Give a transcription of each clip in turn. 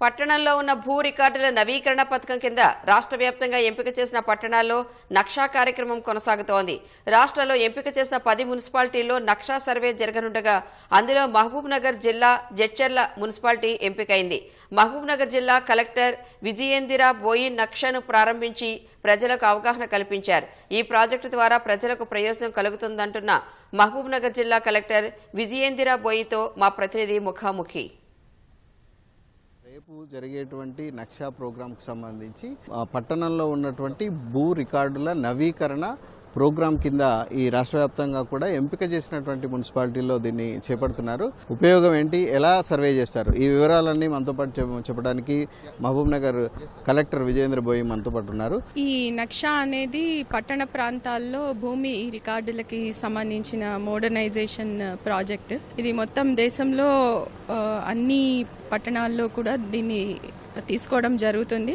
పట్టణంలో ఉన్న భూ రికార్డుల నవీకరణ పథకం కింద రాష్ట్ర వ్యాప్తంగా ఎంపిక చేసిన పట్టణాల్లో నక్షా కార్యక్రమం కొనసాగుతోంది. రాష్ట్రంలో ఎంపిక చేసిన 10 మున్సిపాలిటీల్లో నక్షా సర్వే జరగనుండగా అందులో మహబూబ్ నగర్ జిల్లా జడ్చర్ల మున్సిపాలిటీ ఎంపికైంది. మహబూబ్ నగర్ జిల్లా కలెక్టర్ విజయేందిరా బోయి నక్షాను ప్రారంభించి ప్రజలకు అవగాహన కల్పించారు. ఈ ప్రాజెక్టు ద్వారా ప్రజలకు ప్రయోజనం కలుగుతుందంటున్న మహబూబ్ నగర్ జిల్లా కలెక్టర్ విజయేందిరా బోయితో మా ప్రతినిధి ముఖాముఖి. రేపు జరిగేటువంటి నక్షా ప్రోగ్రాంకి సంబంధించి పట్టణంలో ఉన్నటువంటి భూ రికార్డుల నవీకరణ ప్రోగ్రాం కింద ఈ రాష్ట్ర వ్యాప్తంగా కూడా ఎంపిక చేసినటువంటి మున్సిపాలిటీల్లో దీన్ని చేపడుతున్నారు. ఉపయోగం ఏంటి, ఎలా సర్వే చేస్తారు, ఈ వివరాలన్నీ మనతో పాటు చెప్పడానికి మహబూబ్ నగర్ కలెక్టర్ విజయేంద్ర బోయి మనతో పాటు ఉన్నారు. ఈ నక్షా అనేది పట్టణ ప్రాంతాల్లో భూమి రికార్డులకి సంబంధించిన మోడర్నైజేషన్ ప్రాజెక్ట్. ఇది మొత్తం దేశంలో అన్ని పట్టణాల్లో కూడా దీన్ని తీసుకోవడం జరుగుతుంది.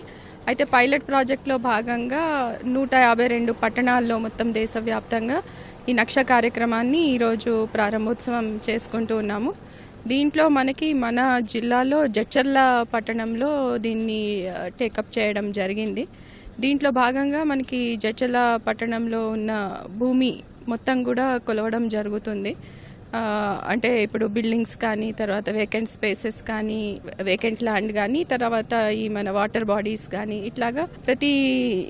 అయితే పైలట్ ప్రాజెక్టులో భాగంగా 152 పట్టణాల్లో మొత్తం దేశవ్యాప్తంగా ఈ నక్ష కార్యక్రమాన్ని ఈరోజు ప్రారంభోత్సవం చేసుకుంటూ ఉన్నాము. దీంట్లో మనకి మన జిల్లాలో జడ్చర్ల పట్టణంలో దీన్ని టేకప్ చేయడం జరిగింది. దీంట్లో భాగంగా మనకి జడ్చర్ల పట్టణంలో ఉన్న భూమి మొత్తం కూడా కొలవడం జరుగుతుంది. అంటే ఇప్పుడు బిల్డింగ్స్ కానీ, తర్వాత వేకెంట్ స్పేసెస్ కానీ, వేకెంట్ ల్యాండ్ కానీ, తర్వాత ఈ మన వాటర్ బాడీస్ కానీ, ఇట్లాగా ప్రతి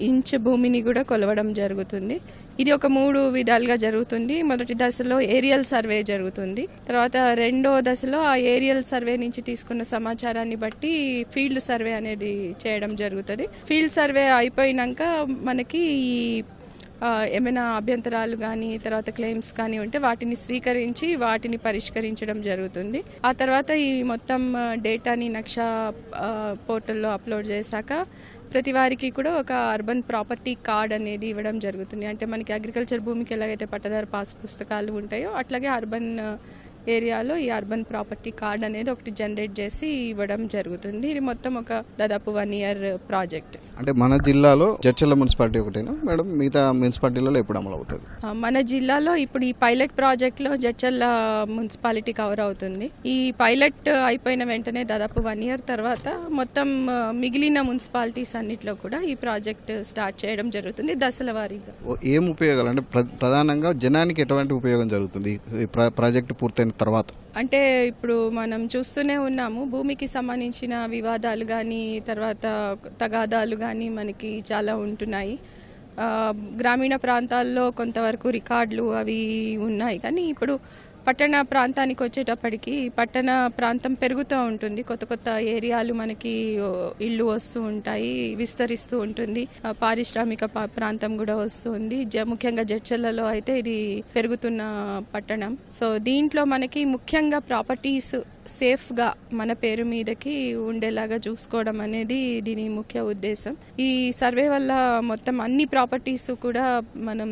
ఇంచ్ భూమిని కూడా కొలవడం జరుగుతుంది. ఇది ఒక 3 విధాలుగా జరుగుతుంది. మొదటి దశలో ఏరియల్ సర్వే జరుగుతుంది. తర్వాత రెండో దశలో ఆ ఏరియల్ సర్వే నుంచి తీసుకున్న సమాచారాన్ని బట్టి ఫీల్డ్ సర్వే అనేది చేయడం జరుగుతుంది. ఫీల్డ్ సర్వే అయిపోయినాక మనకి ఈ ఏమైనా అభ్యంతరాలు కానీ, తర్వాత క్లెయిమ్స్ కానీ ఉంటే వాటిని స్వీకరించి వాటిని పరిష్కరించడం జరుగుతుంది. ఆ తర్వాత ఈ మొత్తం డేటాని నక్షా పోర్టల్లో అప్లోడ్ చేశాక ప్రతి వారికి కూడా ఒక అర్బన్ ప్రాపర్టీ కార్డ్ అనేది ఇవ్వడం జరుగుతుంది. అంటే మనకి అగ్రికల్చర్ భూమికి ఎలాగైతే పట్టదారు పాస్ పుస్తకాలు ఉంటాయో అట్లాగే అర్బన్ ఏరియాలో ఈ అర్బన్ ప్రాపర్టీ కార్డ్ అనేది ఒకటి జనరేట్ చేసి ఇవ్వడం జరుగుతుంది. ఇది మొత్తం ఒక దాదాపు 1 year ప్రాజెక్ట్. అంటే మన జిల్లాలో జడ్చర్ల మున్సిపాలిటీ ఒకటేనా మేడం, మిగతా మున్సిపాలిటీలలో ఎప్పుడు అమలు అవుతుంది? మన జిల్లాలో ఇప్పుడు ఈ పైలట్ ప్రాజెక్ట్లో జడ్చర్ల మున్సిపాలిటీ కవర్ అవుతుంది. ఈ పైలట్ అయిపోయిన వెంటనే దాదాపు 1 year తర్వాత మొత్తం మిగిలిన మున్సిపాలిటీస్ అన్నిట్లో కూడా ఈ ప్రాజెక్ట్ స్టార్ట్ చేయడం జరుగుతుంది దశల వారీగా. ఏం ఉపయోగాలు అంటే ప్రధానంగా జనానికి ఎటువంటి ఉపయోగం జరుగుతుంది ఈ ప్రాజెక్ట్ పూర్తయిన తర్వాత? అంటే ఇప్పుడు మనం చూస్తూనే ఉన్నాము, భూమికి సంబంధించిన వివాదాలు కానీ, తర్వాత తగాదాలు కానీ మనకి చాలా ఉంటున్నాయి. గ్రామీణ ప్రాంతాల్లో కొంతవరకు రికార్డులు అవి ఉన్నాయి, కానీ ఇప్పుడు పట్టణ ప్రాంతానికి వచ్చేటప్పటికి పట్టణ ప్రాంతం పెరుగుతూ ఉంటుంది. కొత్త కొత్త ఏరియాలు మనకి ఇళ్ళు వస్తూ ఉంటాయి, విస్తరిస్తూ ఉంటుంది. పారిశ్రామిక ప్రాంతం కూడా వస్తుంది. ముఖ్యంగా జడ్చర్లలో అయితే ఇది పెరుగుతున్న పట్టణం. సో దీంట్లో మనకి ముఖ్యంగా ప్రాపర్టీస్ సేఫ్గా మన పేరు మీదకి ఉండేలాగా చూసుకోవడం అనేది దీని ముఖ్య ఉద్దేశం. ఈ సర్వే వల్ల మొత్తం అన్ని ప్రాపర్టీస్ కూడా మనం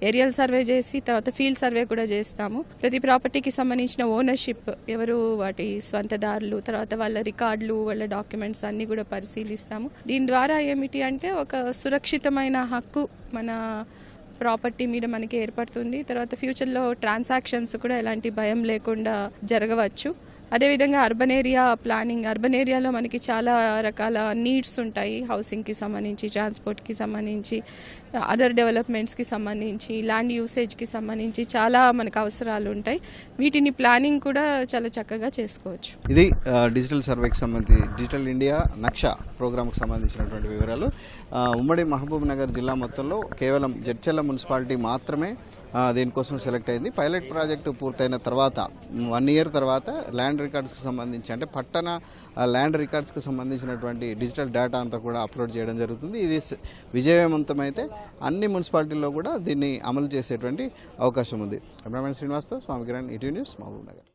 ఏరియల్ సర్వే చేసి తర్వాత ఫీల్డ్ సర్వే కూడా చేస్తాము. ప్రతి ప్రాపర్టీకి సంబంధించిన ఓనర్షిప్ ఎవరు, వాటి స్వంతదారులు, తర్వాత వాళ్ళ రికార్డులు, వాళ్ళ డాక్యుమెంట్స్ అన్ని కూడా పరిశీలిస్తాము. దీని ద్వారా ఏమిటి అంటే ఒక సురక్షితమైన హక్కు మన ప్రాపర్టీ మీద మనకి ఏర్పడుతుంది. తర్వాత ఫ్యూచర్లో ట్రాన్సాక్షన్స్ కూడా ఎలాంటి భయం లేకుండా జరగవచ్చు. అదేవిధంగా అర్బన్ ఏరియా ప్లానింగ్, అర్బన్ ఏరియాలో మనకి చాలా రకాల నీడ్స్ ఉంటాయి. హౌసింగ్కి సంబంధించి, ట్రాన్స్పోర్ట్కి సంబంధించి, అదర్ డెవలప్మెంట్స్కి సంబంధించి, ల్యాండ్ యూసేజ్కి సంబంధించి చాలా మనకు అవసరాలు ఉంటాయి. వీటిని ప్లానింగ్ కూడా చాలా చక్కగా చేసుకోవచ్చు. ఇది డిజిటల్ సర్వేకి సంబంధించి డిజిటల్ ఇండియా నక్షా ప్రోగ్రామ్కి సంబంధించినటువంటి వివరాలు. ఉమ్మడి మహబూబ్ నగర్ జిల్లా మొత్తంలో కేవలం జడ్చర్ల మున్సిపాలిటీ మాత్రమే దీనికోసం సెలెక్ట్ అయింది. పైలట్ ప్రాజెక్టు పూర్తయిన తర్వాత 1 year తర్వాత ల్యాండ్ రికార్డ్స్కి సంబంధించి, అంటే పట్టణ ల్యాండ్ రికార్డ్స్కి సంబంధించినటువంటి డిజిటల్ డేటా అంతా కూడా అప్లోడ్ చేయడం జరుగుతుంది. ఇది విజయవంతమైతే అన్ని మున్సిపాలిటీల్లో కూడా దీన్ని అమలు చేసేటువంటి అవకాశం ఉంది. కెమెరామెన్ శ్రీనివాస్తో స్వామి కిరణ్, ఈటీవీ న్యూస్, మహబూబ్ నగర్.